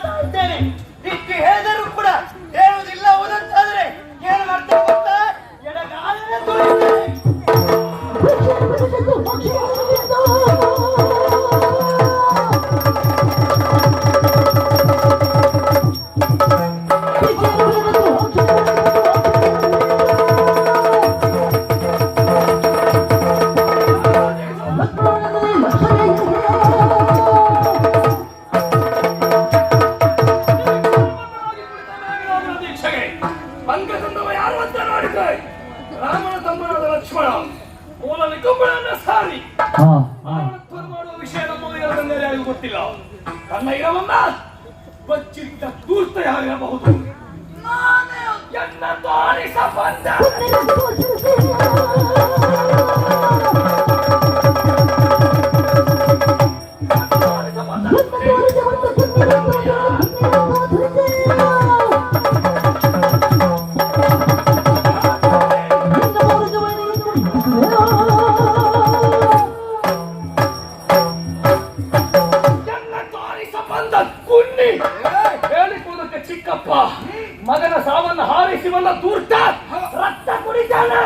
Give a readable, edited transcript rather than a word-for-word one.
ಮಾಡ್ತಾ ಇದ್ದೇನೆ. ದಿಕ್ಕಿ ಹೇಳಿದರೂ ಕೂಡ ಹೇಳುವುದಿಲ್ಲ ಹೋದಂತಾದ್ರೆ ಏನು ಮಾಡ್ತಾ ಗೊತ್ತಾ? ಎಡಗಾಲನೆ ತುಳಿಯುತ್ತೇನೆ. ರಾಮನ ತಮ್ಮನಾದ ಲಕ್ಷ್ಮಣ ಮೂಲ ನಿಕುಂಬಳನ್ನ ಸಾರಿ ಮಾಡುವ ವಿಷಯ ನಮ್ಮ ಯಾರಿಗೂ ಗೊತ್ತಿಲ್ಲ. ತನ್ನ ಇರವನ್ನ ಬಚ್ಚಿಟ್ಟ ದೂರ್ತ ಯಾರಿರಬಹುದು. ಎನ್ನ ತೋರಿಸ ಬಂದ ಹೇಳಿಕೊಳ್ಳೋದಕ್ಕೆ ಚಿಕ್ಕಪ್ಪ ಮಗನ ಸಾವನ್ನು ಹಾರಿಸಿ ಬಂದ ದೂರ್ತ ರಕ್ತ ಕುಡಿತಾನೆ.